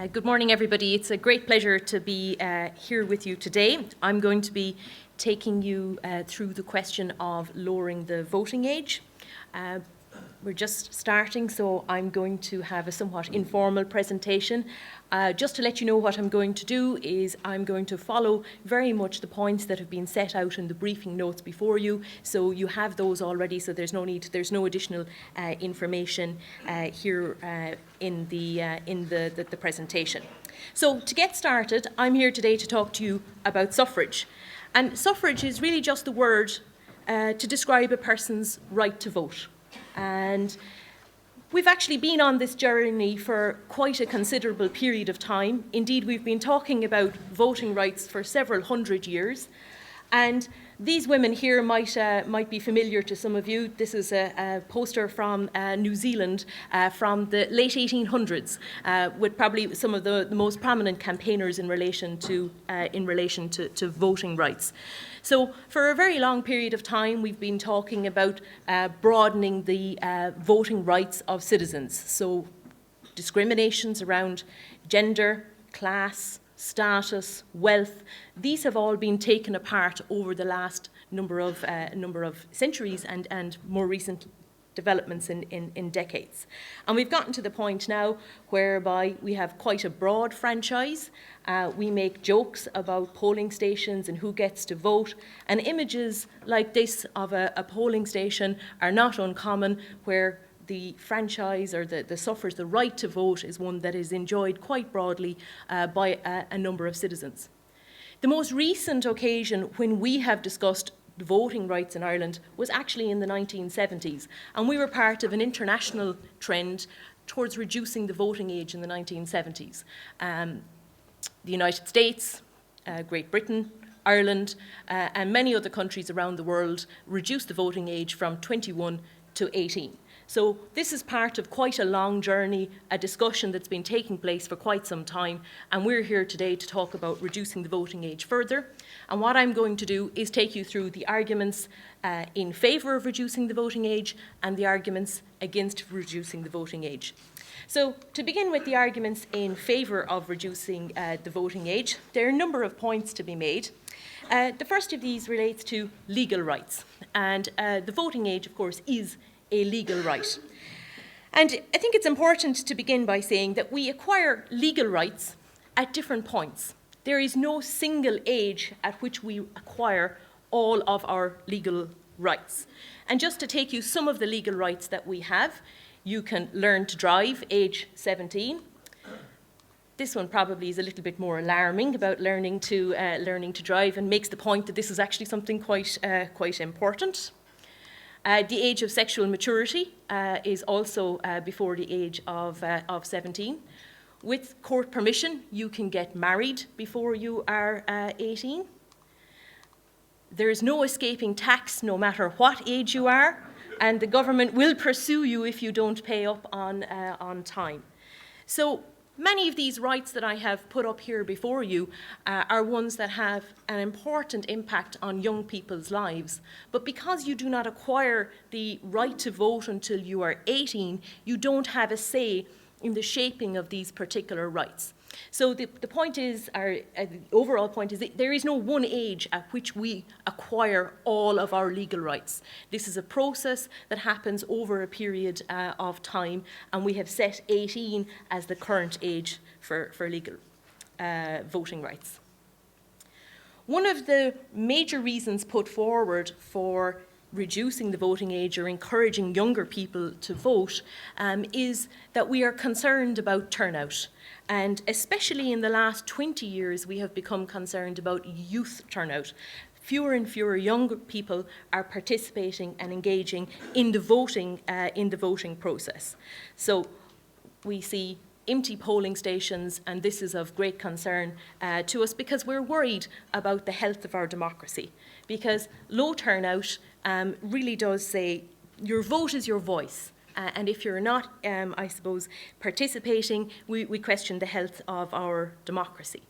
Good morning, everybody. It's a great pleasure to be here with you today. I'm going to be taking you through the question of lowering the voting age. We're just starting, so I'm going to have a somewhat informal presentation. Just to let you know what I'm going to do is I'm going to follow very much the points that have been set out in the briefing notes before you. So you have those already, so there's no no additional information here in the presentation. So to get started, I'm here today to talk to you about suffrage. And suffrage is really just the word to describe a person's right to vote. And we've actually been on this journey for quite a considerable period of time. Indeed, we've been talking about voting rights for several hundred years. And these women here might be familiar to some of you. This is a poster from New Zealand from the late 1800s, with probably some of the most prominent campaigners in relation to voting rights. So for a very long period of time, we've been talking about broadening the voting rights of citizens. So discriminations around gender, class, status, wealth, these have all been taken apart over the last number of centuries and more recent developments in decades. And we've gotten to the point now whereby we have quite a broad franchise. We make jokes about polling stations and who gets to vote, and images like this of a polling station are not uncommon, where the franchise or the suffrage, the right to vote, is one that is enjoyed quite broadly by a number of citizens. The most recent occasion when we have discussed voting rights in Ireland was actually in the 1970s, and we were part of an international trend towards reducing the voting age in the 1970s. The United States, Great Britain, Ireland, and many other countries around the world reduced the voting age from 21 to 18. So this is part of quite a long journey, a discussion that's been taking place for quite some time, and we're here today to talk about reducing the voting age further. And what I'm going to do is take you through the arguments in favour of reducing the voting age and the arguments against reducing the voting age. So to begin with the arguments in favour of reducing the voting age, there are a number of points to be made. The first of these relates to legal rights, and the voting age, of course, is a legal right. And I think it's important to begin by saying that we acquire legal rights at different points. There is no single age at which we acquire all of our legal rights. And just to take you some of the legal rights that we have, you can learn to drive, age 17. This one probably is a little bit more alarming about learning to drive, and makes the point that this is actually something quite important. The age of sexual maturity is also before the age of 17. With court permission, you can get married before you are 18. There is no escaping tax, no matter what age you are, and the government will pursue you if you don't pay up on time. So many of these rights that I have put up here before you are ones that have an important impact on young people's lives. But because you do not acquire the right to vote until you are 18, you don't have a say in the shaping of these particular rights. So the point is, the overall point is that there is no one age at which we acquire all of our legal rights. This is a process that happens over a period of time, and we have set 18 as the current age for legal voting rights. One of the major reasons put forward for reducing the voting age or encouraging younger people to vote is that we are concerned about turnout. And especially in the last 20 years, we have become concerned about youth turnout. Fewer and fewer younger people are participating and engaging in the voting process. So we see empty polling stations, and this is of great concern to us because we're worried about the health of our democracy. Because low turnout really does say your vote is your voice. And if you're not, participating, we question the health of our democracy.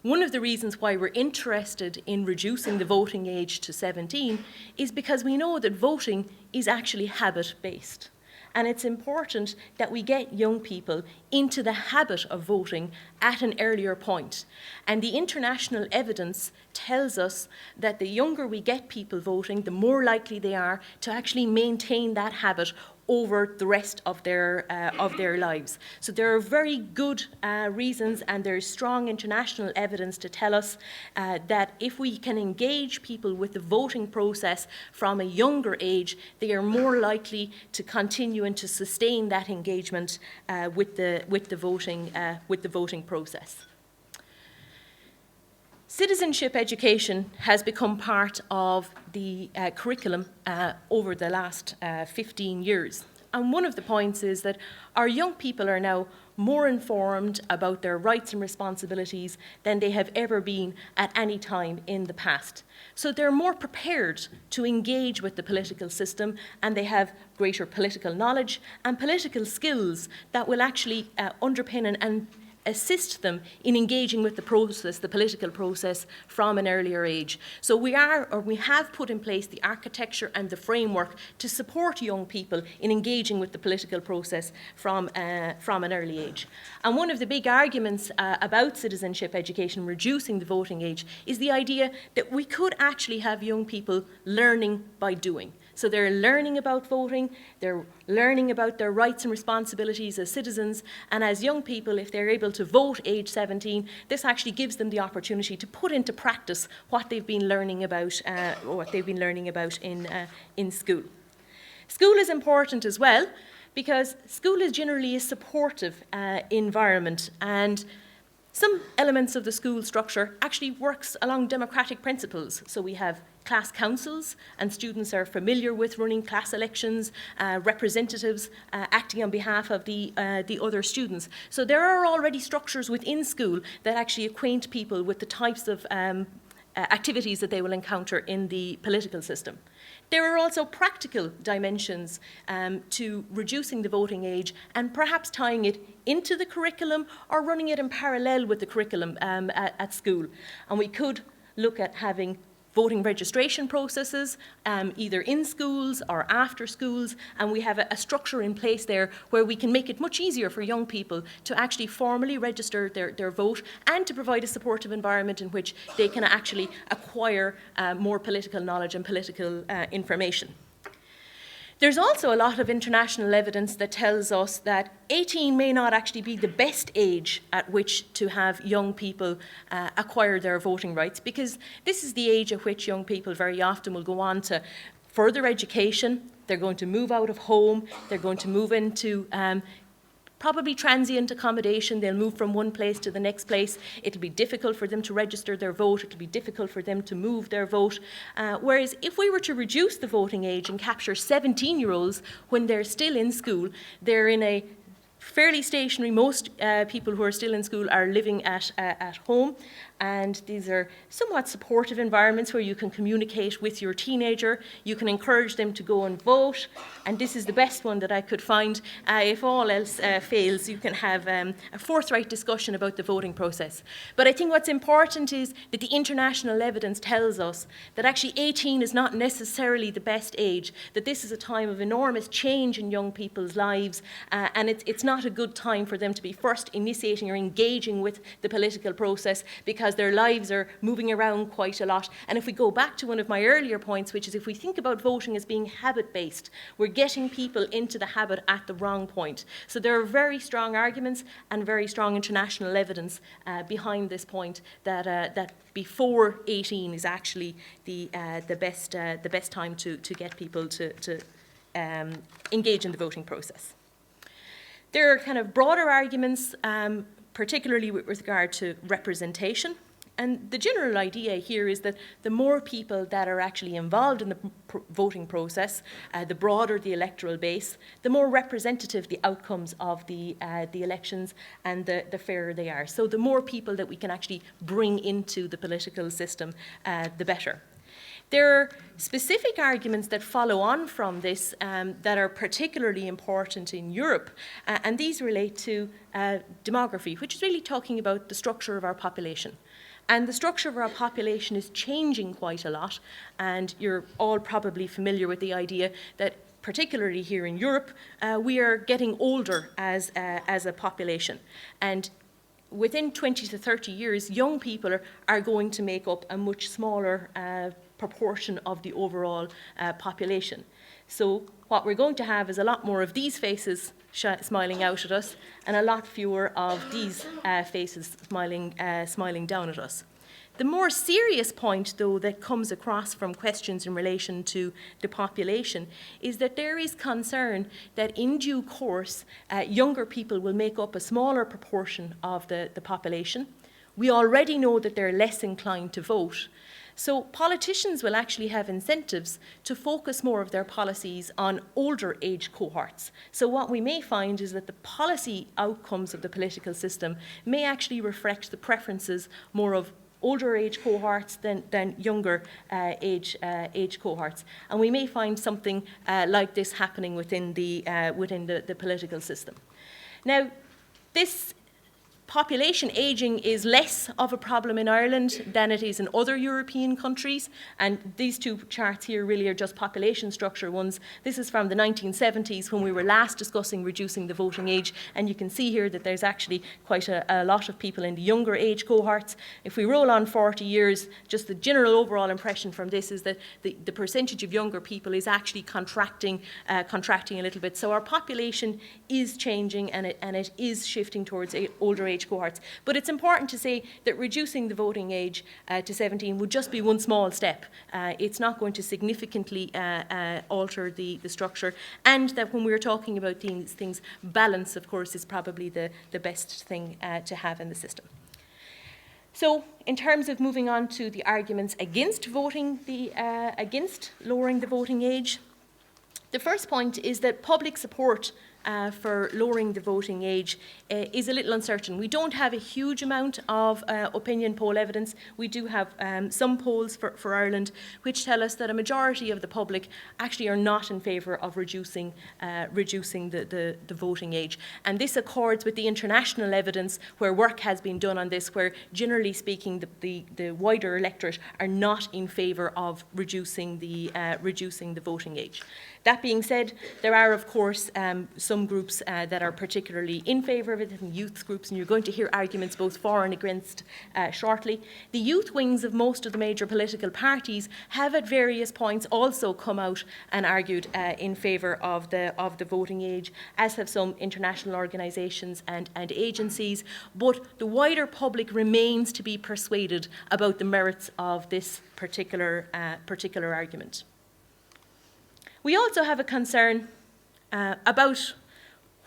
One of the reasons why we're interested in reducing the voting age to 17 is because we know that voting is actually habit-based. and it's important that we get young people into the habit of voting at an earlier point. And the international evidence tells us that the younger we get people voting, the more likely they are to actually maintain that habit over the rest of their lives. So there are very good reasons, and there's strong international evidence to tell us that if we can engage people with the voting process from a younger age, they are more likely to continue and to sustain that engagement with the voting process. Citizenship education has become part of the curriculum over the last 15 years. And one of the points is that our young people are now more informed about their rights and responsibilities than they have ever been at any time in the past. So they're more prepared to engage with the political system, and they have greater political knowledge and political skills that will actually underpin and assist them in engaging with the process, the political process, from an earlier age. So we have put in place the architecture and the framework to support young people in engaging with the political process from an early age. And one of the big arguments about citizenship education, reducing the voting age, is the idea that we could actually have young people learning by doing. So they're learning about voting, they're learning about their rights and responsibilities as citizens, and as young people, if they're able to vote age 17, this actually gives them the opportunity to put into practice what they've been learning about, in school. School is important as well, because school is generally a supportive environment, and some elements of the school structure actually works along democratic principles. So we have class councils, and students are familiar with running class elections, representatives acting on behalf of the other students. So there are already structures within school that actually acquaint people with the types of activities that they will encounter in the political system. There are also practical dimensions to reducing the voting age and perhaps tying it into the curriculum or running it in parallel with the curriculum at school. And we could look at having voting registration processes, either in schools or after schools, and we have a structure in place there where we can make it much easier for young people to actually formally register their vote and to provide a supportive environment in which they can actually acquire more political knowledge and political information. There's also a lot of international evidence that tells us that 18 may not actually be the best age at which to have young people acquire their voting rights, because this is the age at which young people very often will go on to further education. They're going to move out of home. They're going to move into probably transient accommodation. They'll move from one place to the next place. It'll be difficult for them to register their vote. It'll be difficult for them to move their vote. Whereas if we were to reduce the voting age and capture 17-year-olds when they're still in school, they're in a fairly stationary. Most people who are still in school are living at home, and these are somewhat supportive environments where you can communicate with your teenager. You can encourage them to go and vote, and this is the best one that I could find. If all else fails, you can have a forthright discussion about the voting process. But I think what's important is that the international evidence tells us that actually 18 is not necessarily the best age, that this is a time of enormous change in young people's lives, and it's not a good time for them to be first initiating or engaging with the political process, because their lives are moving around quite a lot. And if we go back to one of my earlier points, which is if we think about voting as being habit-based, we're getting people into the habit at the wrong point. So there are very strong arguments and very strong international evidence behind this point that before 18 is actually the best time to get people to engage in the voting process. There are kind of broader arguments, particularly with regard to representation. And the general idea here is that the more people that are actually involved in the voting process, the broader the electoral base, the more representative the outcomes of the elections and the fairer they are. So the more people that we can actually bring into the political system, the better. There are specific arguments that follow on from this that are particularly important in Europe, and these relate to demography, which is really talking about the structure of our population. And the structure of our population is changing quite a lot, and you're all probably familiar with the idea that particularly here in Europe, we are getting older as a population. And within 20 to 30 years, young people are going to make up a much smaller proportion of the overall population. So what we're going to have is a lot more of these faces smiling out at us and a lot fewer of these faces smiling down at us. The more serious point, though, that comes across from questions in relation to the population is that there is concern that in due course, younger people will make up a smaller proportion of the population. We already know that they're less inclined to vote. So politicians will actually have incentives to focus more of their policies on older age cohorts. So what we may find is that the policy outcomes of the political system may actually reflect the preferences more of older age cohorts than younger age cohorts. And we may find something like this happening within the political system. Now, this population ageing is less of a problem in Ireland than it is in other European countries, and these two charts here really are just population structure ones. This is from the 1970s when we were last discussing reducing the voting age, and you can see here that there's actually quite a lot of people in the younger age cohorts. If we roll on 40 years, just the general overall impression from this is that the percentage of younger people is actually contracting a little bit. So our population is changing, and it is shifting towards older age cohorts. But it's important to say that reducing the voting age to 17 would just be one small step. It's not going to significantly alter the structure, and that when we're talking about these things, balance, of course, is probably the best thing to have in the system. So, in terms of moving on to the arguments against lowering the voting age, the first point is that public support for lowering the voting age is a little uncertain. We don't have a huge amount of opinion poll evidence. We do have some polls for Ireland which tell us that a majority of the public actually are not in favour of reducing the voting age. And this accords with the international evidence where work has been done on this, where generally speaking the wider electorate are not in favour of reducing the voting age. That being said, there are, of course, some groups that are particularly in favour of it, and youth groups, and you're going to hear arguments both for and against shortly. The youth wings of most of the major political parties have at various points also come out and argued in favour of the voting age, as have some international organisations and agencies, but the wider public remains to be persuaded about the merits of this particular argument. We also have a concern about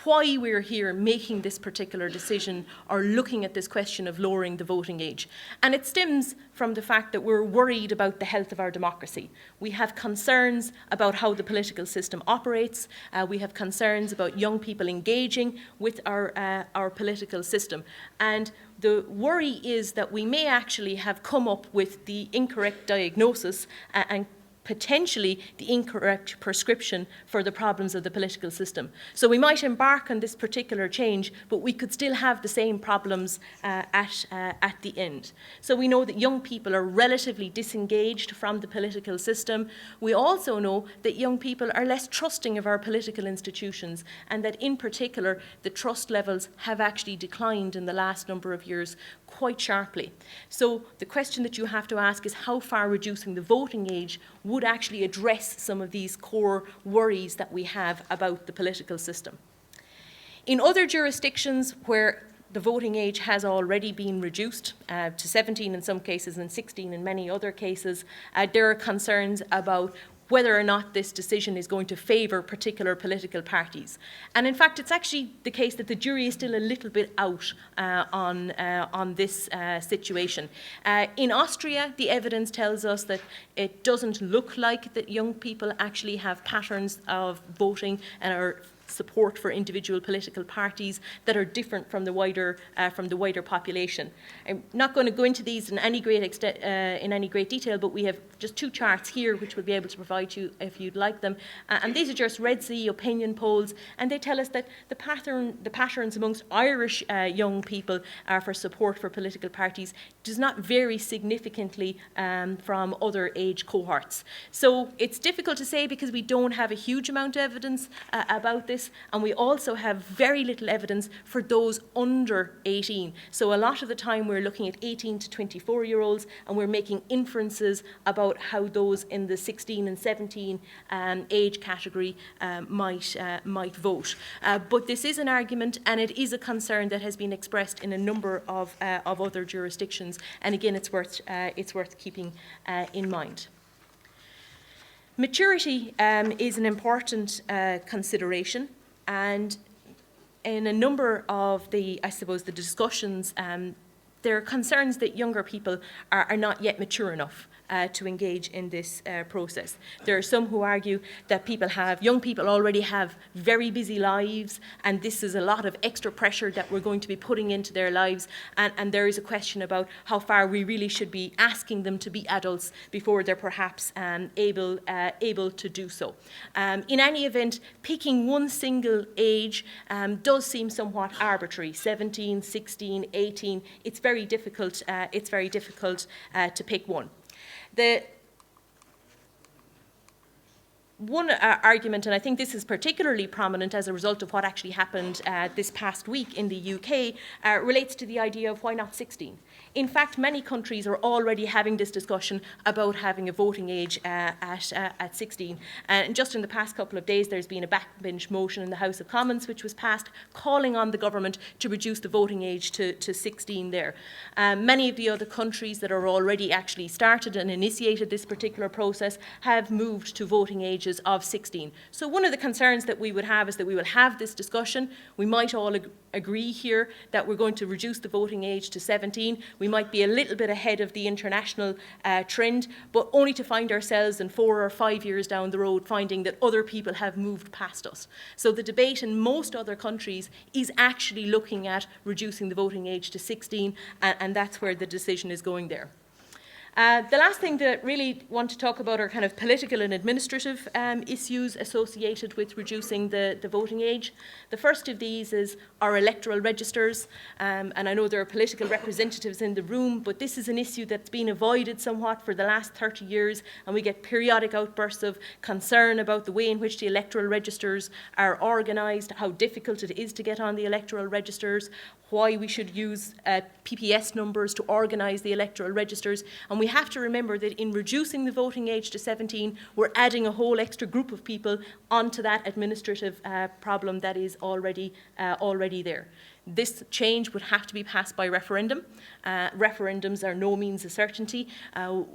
why we're here making this particular decision or looking at this question of lowering the voting age. And it stems from the fact that we're worried about the health of our democracy. We have concerns about how the political system operates. We have concerns about young people engaging with our political system. And the worry is that we may actually have come up with the incorrect diagnosis and potentially the incorrect prescription for the problems of the political system. So we might embark on this particular change, but we could still have the same problems at the end. So we know that young people are relatively disengaged from the political system. We also know that young people are less trusting of our political institutions, and that in particular the trust levels have actually declined in the last number of years quite sharply. So the question that you have to ask is how far reducing the voting age would actually address some of these core worries that we have about the political system. In other jurisdictions where the voting age has already been reduced to 17 in some cases and 16 in many other cases, there are concerns about whether or not this decision is going to favour particular political parties. And in fact, it's actually the case that the jury is still a little bit out on this situation. In Austria, the evidence tells us that it doesn't look like that young people actually have patterns of voting and are support for individual political parties that are different from the wider population. I'm not going to go into these in any great detail, but we have just two charts here which we'll be able to provide you if you'd like them. And these are just Red C opinion polls, and they tell us that the patterns amongst Irish young people for support for political parties does not vary significantly from other age cohorts. So it's difficult to say because we don't have a huge amount of evidence about this, and we also have very little evidence for those under 18. So a lot of the time we're looking at 18 to 24-year-olds, and we're making inferences about how those in the 16 and 17 age category might vote. But this is an argument, and it is a concern that has been expressed in a number of other jurisdictions, and again it's worth keeping in mind. Maturity is an important consideration, and in a number of the discussions, there are concerns that younger people are not yet mature enough to engage in this process. There are some who argue that young people already have very busy lives, and this is a lot of extra pressure that we're going to be putting into their lives, and there is a question about how far we really should be asking them to be adults before they're perhaps able to do so. In any event, picking one single age does seem somewhat arbitrary. 17, 16, 18, it's very difficult to pick one. The one argument, and I think this is particularly prominent as a result of what actually happened this past week in the UK, relates to the idea of why not 16. In fact, many countries are already having this discussion about having a voting age at 16. And just in the past couple of days, there's been a backbench motion in the House of Commons, which was passed, calling on the government to reduce the voting age to 16 there. Many of the other countries that are already actually started and initiated this particular process have moved to voting ages of 16. So one of the concerns that we would have is that we will have this discussion. We might all agree here that we're going to reduce the voting age to 17. We might be a little bit ahead of the international trend, but only to find ourselves in 4 or 5 years down the road finding that other people have moved past us. So the debate in most other countries is actually looking at reducing the voting age to 16, and that's where the decision is going there. The last thing that I really want to talk about are kind of political and administrative issues associated with reducing the voting age. The first of these is our electoral registers, and I know there are political representatives in the room, but this is an issue that's been avoided somewhat for the last 30 years, and we get periodic outbursts of concern about the way in which the electoral registers are organised, how difficult it is to get on the electoral registers, why we should use PPS numbers to organise the electoral registers. And we have to remember that in reducing the voting age to 17, we're adding a whole extra group of people onto that administrative problem that is already there. This change would have to be passed by referendum. Referendums are no means a certainty.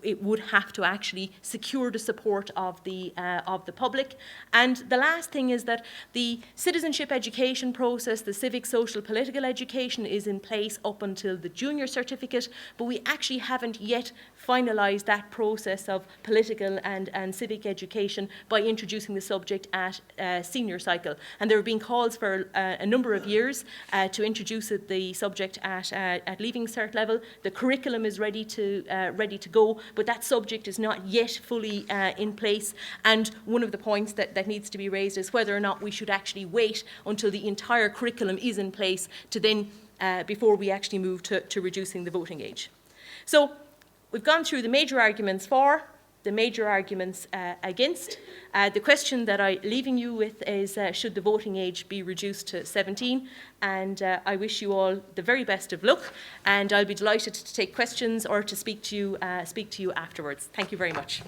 It would have to actually secure the support of the public. And the last thing is that the citizenship education process, the civic, social, political education is in place up until the junior certificate, but we actually haven't yet finalised that process of political and civic education by introducing the subject at senior cycle. And there have been calls for a number of years to introduce the subject at Leaving Cert level. The curriculum is ready to go, but that subject is not yet fully in place. And one of the points that needs to be raised is whether or not we should actually wait until the entire curriculum is in place to then before we actually move to reducing the voting age. So we've gone through the major arguments for, the major arguments against. The question that I'm leaving you with is, should the voting age be reduced to 17? And I wish you all the very best of luck, and I'll be delighted to take questions or to speak to you afterwards. Thank you very much.